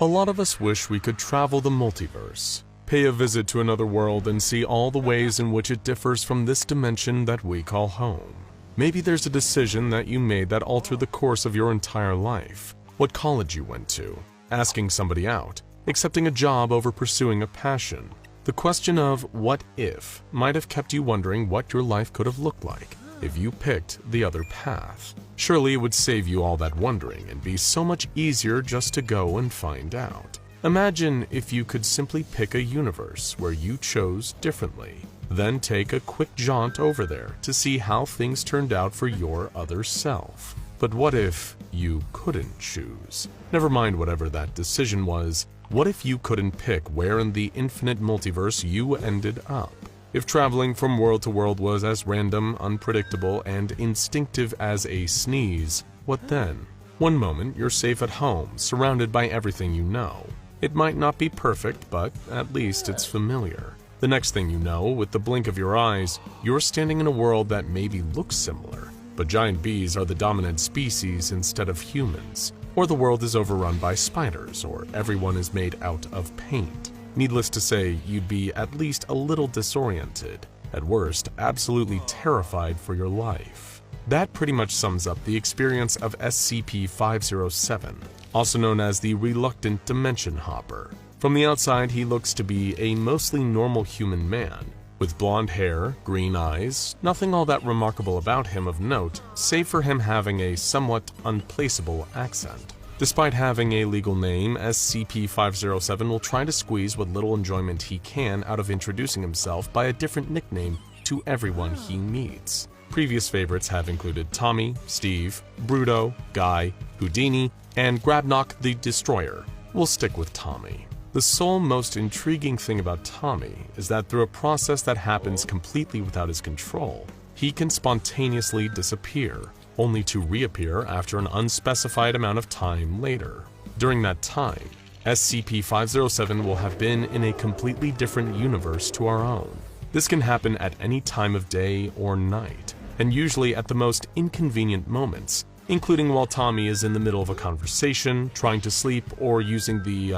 A lot of us wish we could travel the multiverse, pay a visit to another world and see all the ways in which it differs from this dimension that we call home. Maybe there's a decision that you made that altered the course of your entire life. What college you went to, asking somebody out, accepting a job over pursuing a passion. The question of what if might have kept you wondering what your life could have looked like if you picked the other path. Surely it would save you all that wondering and be so much easier just to go and find out. Imagine if you could simply pick a universe where you chose differently, then take a quick jaunt over there to see how things turned out for your other self. But what if you couldn't choose? Never mind whatever that decision was. What if you couldn't pick where in the infinite multiverse you ended up? If traveling from world to world was as random, unpredictable, and instinctive as a sneeze, what then? One moment you're safe at home, surrounded by everything you know. It might not be perfect, but at least it's familiar. The next thing you know, with the blink of your eyes, you're standing in a world that maybe looks similar, but giant bees are the dominant species instead of humans. Or the world is overrun by spiders, or everyone is made out of paint. Needless to say, you'd be at least a little disoriented, at worst, absolutely terrified for your life. That pretty much sums up the experience of SCP-097, also known as the Reluctant Dimension Hopper. From the outside, he looks to be a mostly normal human man, with blonde hair, green eyes, nothing all that remarkable about him of note, save for him having a somewhat unplaceable accent. Despite having a legal name, SCP-097 will try to squeeze what little enjoyment he can out of introducing himself by a different nickname to everyone he meets. Previous favorites have included Tommy, Steve, Bruto, Guy, Houdini, and Grabnock the Destroyer. We'll stick with Tommy. The sole most intriguing thing about Tommy is that through a process that happens completely without his control, he can spontaneously disappear, only to reappear after an unspecified amount of time later. During that time, SCP-097 will have been in a completely different universe to our own. This can happen at any time of day or night, and usually at the most inconvenient moments, including while Tommy is in the middle of a conversation, trying to sleep, or using the,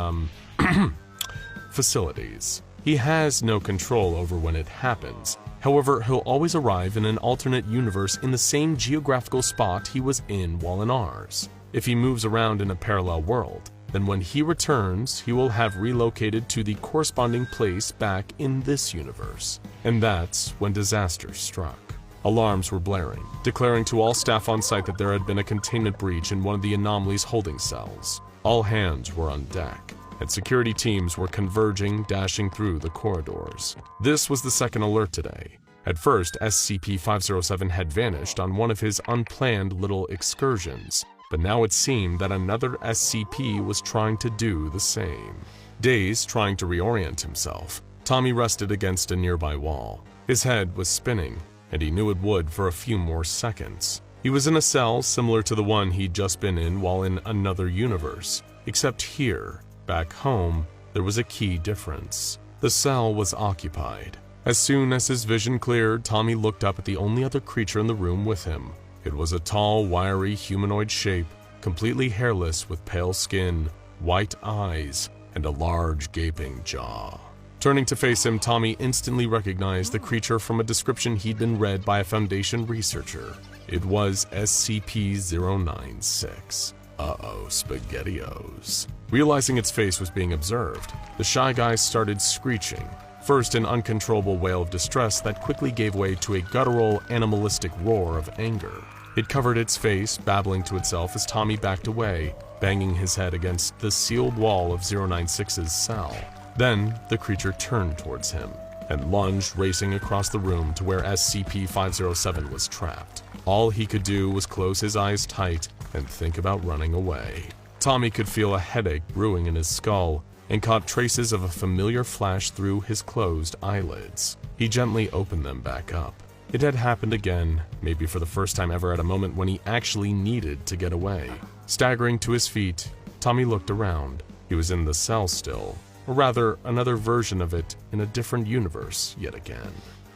facilities. He has no control over when it happens. However, he'll always arrive in an alternate universe in the same geographical spot he was in while in ours. If he moves around in a parallel world, then when he returns, he will have relocated to the corresponding place back in this universe. And that's when disaster struck. Alarms were blaring, declaring to all staff on site that there had been a containment breach in one of the anomaly's holding cells. All hands were on deck, and security teams were converging, dashing through the corridors. This was the second alert today. At first, SCP-097 had vanished on one of his unplanned little excursions, but now it seemed that another SCP was trying to do the same. Dazed, trying to reorient himself, Tommy rested against a nearby wall. His head was spinning, and he knew it would for a few more seconds. He was in a cell similar to the one he'd just been in while in another universe, except here, back home, there was a key difference. The cell was occupied. As soon as his vision cleared, Tommy looked up at the only other creature in the room with him. It was a tall, wiry humanoid shape, completely hairless with pale skin, white eyes, and a large gaping jaw. Turning to face him, Tommy instantly recognized the creature from a description he'd been read by a Foundation researcher. It was SCP-096. Uh-oh, SpaghettiOs. Realizing its face was being observed, the shy guy started screeching, first an uncontrollable wail of distress that quickly gave way to a guttural, animalistic roar of anger. It covered its face, babbling to itself as Tommy backed away, banging his head against the sealed wall of 096's cell. Then, the creature turned towards him and lunged, racing across the room to where SCP-097 was trapped. All he could do was close his eyes tight and think about running away. Tommy could feel a headache brewing in his skull and caught traces of a familiar flash through his closed eyelids. He gently opened them back up. It had happened again, maybe for the first time ever at a moment when he actually needed to get away. Staggering to his feet, Tommy looked around. He was in the cell still, or rather, another version of it in a different universe yet again.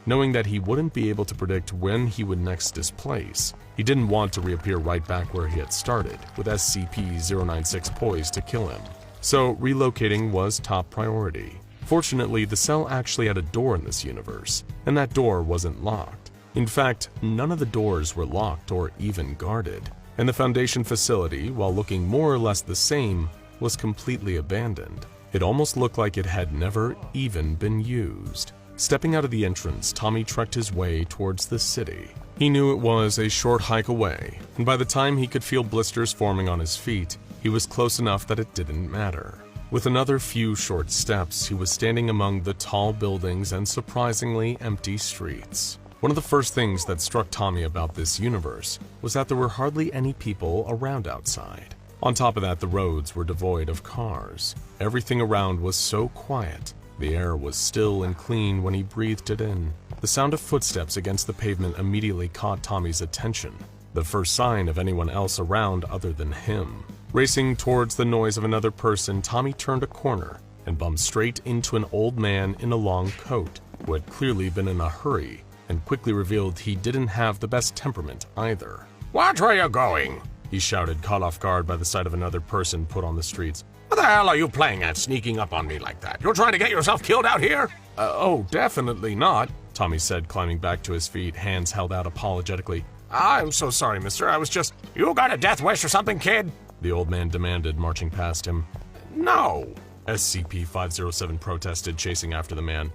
Knowing that he wouldn't be able to predict when he would next displace, he didn't want to reappear right back where he had started, with SCP-096 poised to kill him. so relocating was top priority. Fortunately, the cell actually had a door in this universe, and that door wasn't locked. In fact, none of the doors were locked or even guarded, and the Foundation facility, while looking more or less the same, was completely abandoned. It almost looked like it had never even been used. Stepping out of the entrance, Tommy trekked his way towards the city. He knew it was a short hike away, and by the time he could feel blisters forming on his feet, he was close enough that it didn't matter. With another few short steps, he was standing among the tall buildings and surprisingly empty streets. One of the first things that struck Tommy about this universe was that there were hardly any people around outside. On top of that, the roads were devoid of cars. Everything around was so quiet. The air was still and clean when he breathed it in. The sound of footsteps against the pavement immediately caught Tommy's attention, the first sign of anyone else around other than him. Racing towards the noise of another person, Tommy turned a corner and bumped straight into an old man in a long coat, who had clearly been in a hurry, and quickly revealed he didn't have the best temperament either. "Watch where you're going!" he shouted, caught off guard by the sight of another person put on the streets. "What the hell are you playing at, sneaking up on me like that? You're trying to get yourself killed out here?" Oh, definitely not," Tommy said, climbing back to his feet, hands held out apologetically. "I'm so sorry, mister. I was just... You got a death wish or something, kid?" the old man demanded, marching past him. "No." SCP-507 protested, chasing after the man.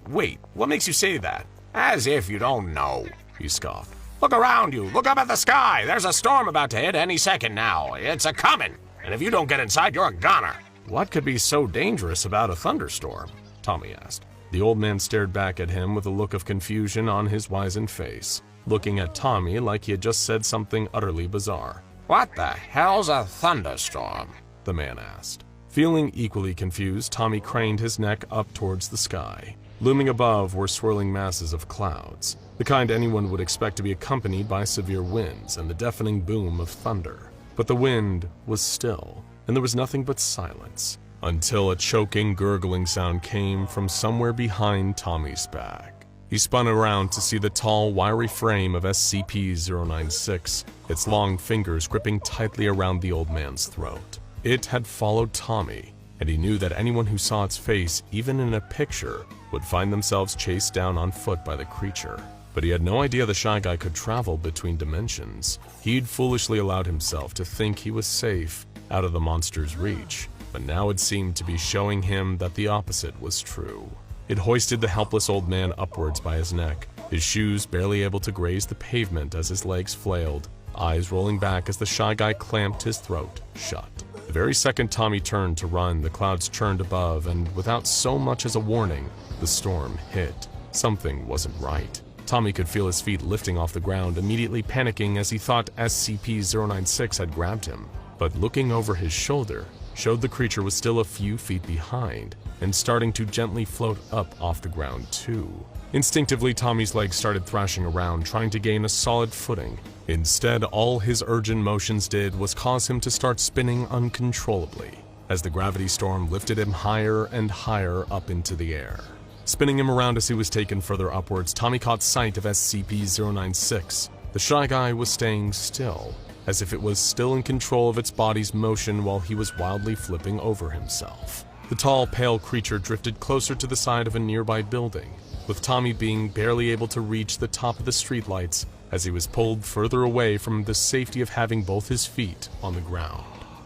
Wait, what makes you say that? As if you don't know, he scoffed. "Look around you. Look up at the sky. There's a storm about to hit any second now. It's a-coming. And if you don't get inside, you're a goner." "What could be so dangerous about a thunderstorm?" Tommy asked. The old man stared back at him with a look of confusion on his wizened face, looking at Tommy like he had just said something utterly bizarre. "What the hell's a thunderstorm?" the man asked. Feeling equally confused, Tommy craned his neck up towards the sky. Looming above were swirling masses of clouds, the kind anyone would expect to be accompanied by severe winds and the deafening boom of thunder. But the wind was still, and there was nothing but silence, until a choking, gurgling sound came from somewhere behind Tommy's back. He spun around to see the tall, wiry frame of SCP-096, its long fingers gripping tightly around the old man's throat. It had followed Tommy, and he knew that anyone who saw its face, even in a picture, would find themselves chased down on foot by the creature. But he had no idea the shy guy could travel between dimensions. He'd foolishly allowed himself to think he was safe, out of the monster's reach, but now it seemed to be showing him that the opposite was true. It hoisted the helpless old man upwards by his neck, his shoes barely able to graze the pavement as his legs flailed, eyes rolling back as the shy guy clamped his throat shut. The very second Tommy turned to run, the clouds churned above, and without so much as a warning, the storm hit. Something wasn't right. Tommy could feel his feet lifting off the ground, immediately panicking as he thought SCP-096 had grabbed him. But looking over his shoulder showed the creature was still a few feet behind, and starting to gently float up off the ground too. Instinctively, Tommy's legs started thrashing around, trying to gain a solid footing. Instead, all his urgent motions did was cause him to start spinning uncontrollably, as the gravity storm lifted him higher and higher up into the air. Spinning him around as he was taken further upwards, Tommy caught sight of SCP-096. The shy guy was staying still, as if it was still in control of its body's motion while he was wildly flipping over himself. The tall, pale creature drifted closer to the side of a nearby building, with Tommy being barely able to reach the top of the streetlights as he was pulled further away from the safety of having both his feet on the ground.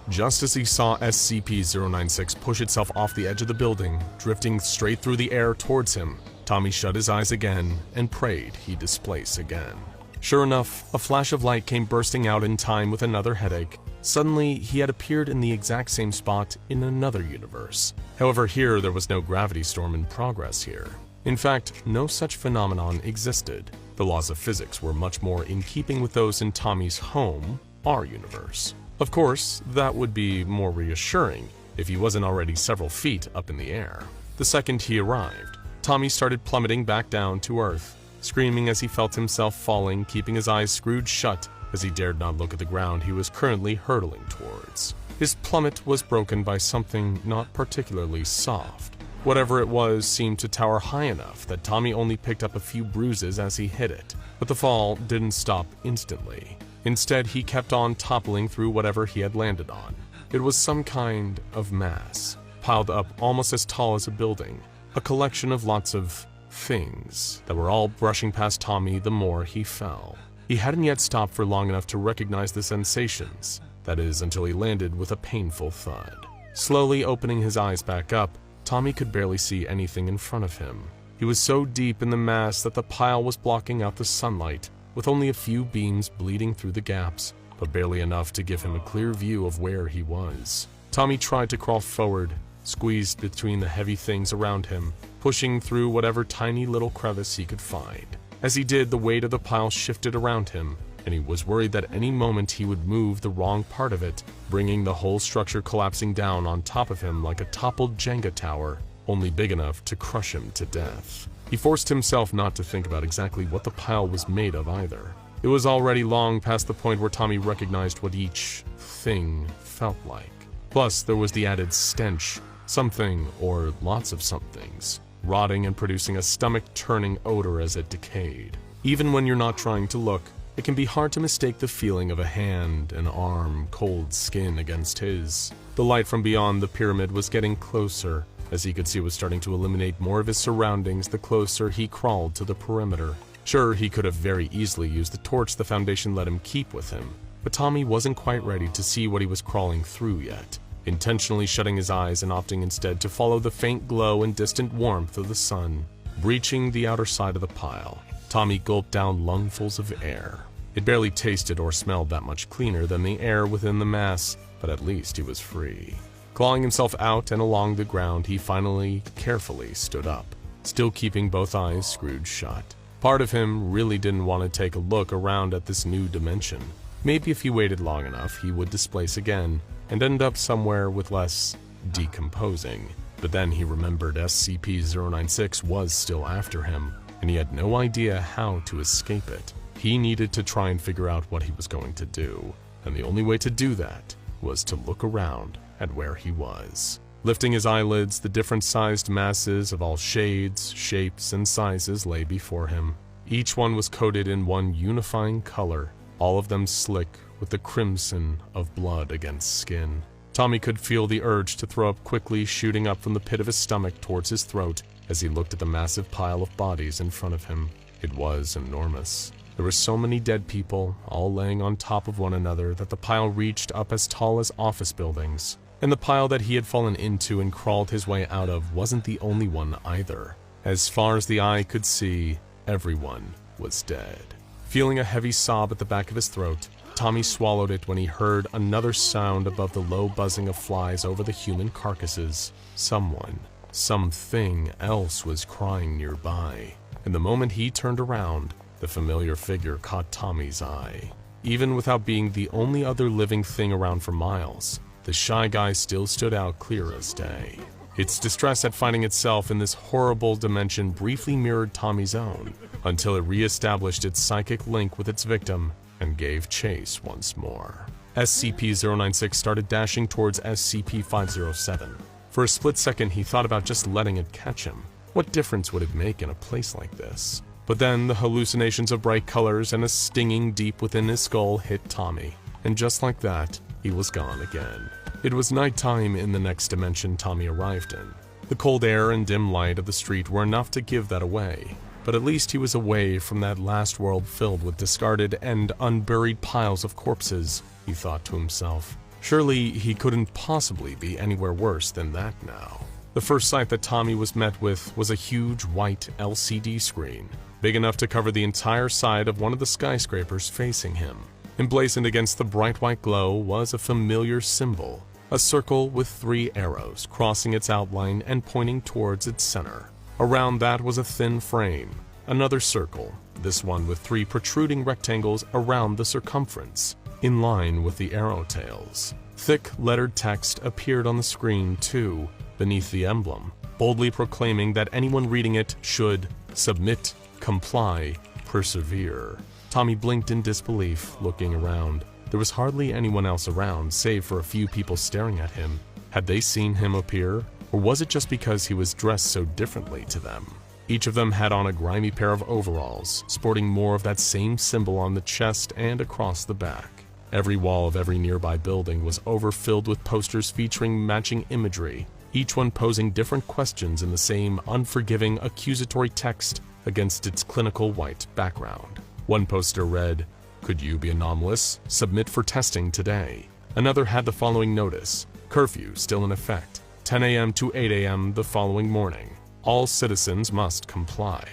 Just as he saw SCP-096 push itself off the edge of the building, drifting straight through the air towards him, Tommy shut his eyes again and prayed he'd displace again. Sure enough, a flash of light came bursting out in time with another headache. Suddenly, he had appeared in the exact same spot in another universe. However, here there was no gravity storm in progress here. In fact, no such phenomenon existed. The laws of physics were much more in keeping with those in Tommy's home, our universe. Of course, that would be more reassuring if he wasn't already several feet up in the air. The second he arrived, Tommy started plummeting back down to Earth, screaming as he felt himself falling, keeping his eyes screwed shut as he dared not look at the ground he was currently hurtling towards. His plummet was broken by something not particularly soft. Whatever it was seemed to tower high enough that Tommy only picked up a few bruises as he hit it, but the fall didn't stop instantly. Instead, he kept on toppling through whatever he had landed on. It was some kind of mass, piled up almost as tall as a building, a collection of lots of things that were all brushing past Tommy the more he fell. He hadn't yet stopped for long enough to recognize the sensations, that is, until he landed with a painful thud. Slowly opening his eyes back up, Tommy could barely see anything in front of him. He was so deep in the mass that the pile was blocking out the sunlight, with only a few beams bleeding through the gaps, but barely enough to give him a clear view of where he was. Tommy tried to crawl forward, squeezed between the heavy things around him, pushing through whatever tiny little crevice he could find. As he did, the weight of the pile shifted around him, and he was worried that any moment he would move the wrong part of it, bringing the whole structure collapsing down on top of him like a toppled Jenga tower, only big enough to crush him to death. He forced himself not to think about exactly what the pile was made of either. It was already long past the point where Tommy recognized what each thing felt like. Plus, there was the added stench, something or lots of somethings, rotting and producing a stomach-turning odor as it decayed. Even when you're not trying to look, it can be hard to mistake the feeling of a hand, an arm, cold skin against his. The light from beyond the pyramid was getting closer, as he could see was starting to eliminate more of his surroundings the closer he crawled to the perimeter. Sure, he could have very easily used the torch the Foundation let him keep with him, but Tommy wasn't quite ready to see what he was crawling through yet, intentionally shutting his eyes and opting instead to follow the faint glow and distant warmth of the sun. Breaching the outer side of the pile, Tommy gulped down lungfuls of air. It barely tasted or smelled that much cleaner than the air within the mass, but at least he was free. Clawing himself out and along the ground, he finally, carefully stood up, still keeping both eyes screwed shut. Part of him really didn't want to take a look around at this new dimension. Maybe if he waited long enough, he would displace again and end up somewhere with less decomposing. But then he remembered SCP-096 was still after him, and he had no idea how to escape it. He needed to try and figure out what he was going to do, and the only way to do that was to look around at where he was. Lifting his eyelids, the different-sized masses of all shades, shapes, and sizes lay before him. Each one was coated in one unifying color, all of them slick with the crimson of blood against skin. Tommy could feel the urge to throw up quickly shooting up from the pit of his stomach towards his throat as he looked at the massive pile of bodies in front of him. It was enormous. There were so many dead people, all laying on top of one another, that the pile reached up as tall as office buildings. And the pile that he had fallen into and crawled his way out of wasn't the only one either. As far as the eye could see, everyone was dead. Feeling a heavy sob at the back of his throat, Tommy swallowed it when he heard another sound above the low buzzing of flies over the human carcasses. Someone, something else was crying nearby. And the moment he turned around, the familiar figure caught Tommy's eye. Even without being the only other living thing around for miles, the shy guy still stood out clear as day. Its distress at finding itself in this horrible dimension briefly mirrored Tommy's own, until it re-established its psychic link with its victim and gave chase once more. SCP-096 started dashing towards SCP-507. For a split second, he thought about just letting it catch him. What difference would it make in a place like this? But then the hallucinations of bright colors and a stinging deep within his skull hit Tommy, and just like that, he was gone again. It was nighttime in the next dimension Tommy arrived in. The cold air and dim light of the street were enough to give that away, but at least he was away from that last world filled with discarded and unburied piles of corpses, he thought to himself. Surely he couldn't possibly be anywhere worse than that now. The first sight that Tommy was met with was a huge white LCD screen, big enough to cover the entire side of one of the skyscrapers facing him. Emblazoned against the bright white glow was a familiar symbol, a circle with 3 arrows crossing its outline and pointing towards its center. Around that was a thin frame, another circle, this one with 3 protruding rectangles around the circumference, in line with the arrow tails. Thick lettered text appeared on the screen too, beneath the emblem, boldly proclaiming that anyone reading it should submit, comply, persevere. Tommy blinked in disbelief, looking around. There was hardly anyone else around, save for a few people staring at him. Had they seen him appear, or was it just because he was dressed so differently to them? Each of them had on a grimy pair of overalls, sporting more of that same symbol on the chest and across the back. Every wall of every nearby building was overfilled with posters featuring matching imagery, each one posing different questions in the same unforgiving, accusatory text against its clinical white background. One poster read, "Could you be anomalous? Submit for testing today." Another had the following notice: curfew still in effect, 10 a.m. to 8 a.m. the following morning. All citizens must comply.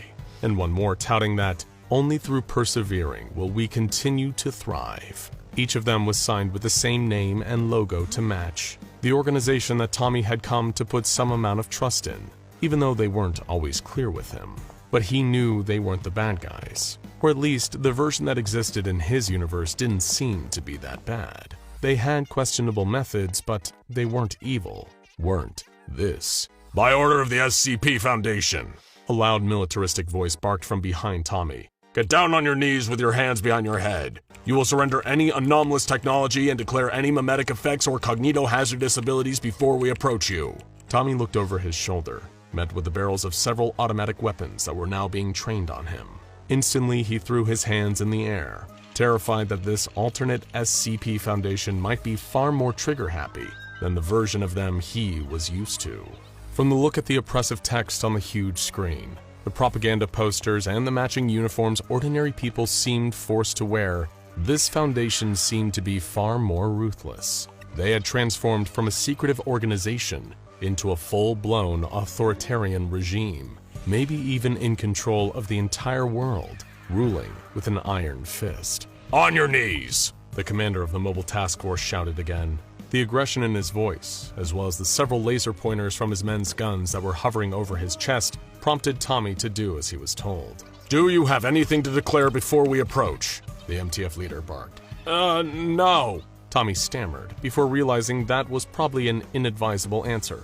And one more touting that, "Only through persevering will we continue to thrive." Each of them was signed with the same name and logo to match, the organization that Tommy had come to put some amount of trust in, even though they weren't always clear with him. But he knew they weren't the bad guys, or at least the version that existed in his universe didn't seem to be that bad. They had questionable methods, but they weren't evil. Weren't this. By order of the SCP Foundation, A loud militaristic voice barked from behind Tommy. Get down on your knees with your hands behind your head. You will surrender any anomalous technology and declare any mimetic effects or cognito-hazardous abilities before we approach you. Tommy looked over his shoulder, met with the barrels of several automatic weapons that were now being trained on him. Instantly, he threw his hands in the air, terrified that this alternate SCP Foundation might be far more trigger-happy than the version of them he was used to. From the look at the oppressive text on the huge screen, the propaganda posters, and the matching uniforms ordinary people seemed forced to wear, this Foundation seemed to be far more ruthless. They had transformed from a secretive organization into a full-blown authoritarian regime, maybe even in control of the entire world, ruling with an iron fist. On your knees! The commander of the mobile task force shouted again. The aggression in his voice, as well as the several laser pointers from his men's guns that were hovering over his chest, prompted Tommy to do as he was told. Do you have anything to declare before we approach? The MTF leader barked. No. Tommy stammered, before realizing that was probably an inadvisable answer.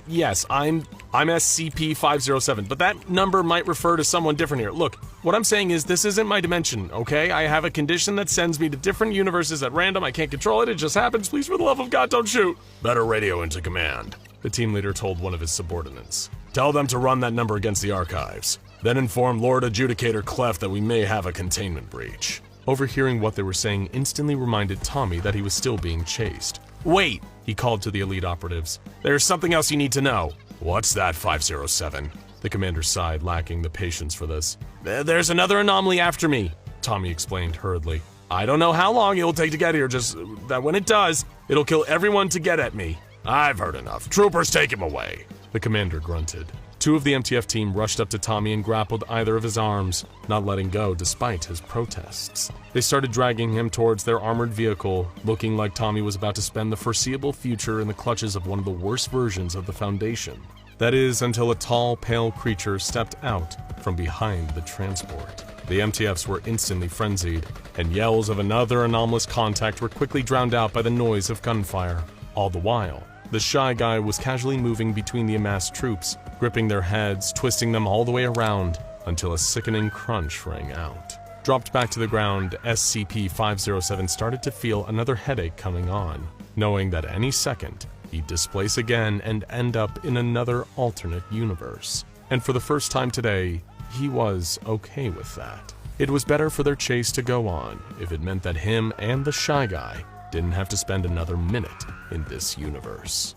Yes, I'm SCP-097, but that number might refer to someone different here. Look, what I'm saying is this isn't my dimension, okay? I have a condition that sends me to different universes at random. I can't control it, it just happens. Please, for the love of God, don't shoot. Better radio into command, the team leader told one of his subordinates. Tell them to run that number against the archives. Then inform Lord Adjudicator Clef that we may have a containment breach. Overhearing what they were saying instantly reminded Tommy that he was still being chased. Wait, he called to the elite operatives. There's something else you need to know. What's that, 507? The commander sighed, lacking the patience for this. There's another anomaly after me, Tommy explained hurriedly. I don't know how long it'll take to get here, just that when it does, it'll kill everyone to get at me. I've heard enough. Troopers, take him away. The commander grunted. Two of the MTF team rushed up to Tommy and grappled either of his arms, not letting go despite his protests. They started dragging him towards their armored vehicle, looking like Tommy was about to spend the foreseeable future in the clutches of one of the worst versions of the Foundation. That is, until a tall, pale creature stepped out from behind the transport. The MTFs were instantly frenzied, and yells of another anomalous contact were quickly drowned out by the noise of gunfire. All the while, the shy guy was casually moving between the amassed troops, gripping their heads, twisting them all the way around, until a sickening crunch rang out. Dropped back to the ground, SCP-507 started to feel another headache coming on, knowing that any second, he'd displace again and end up in another alternate universe. And for the first time today, he was okay with that. It was better for their chase to go on, if it meant that him and the shy guy didn't have to spend another minute in this universe.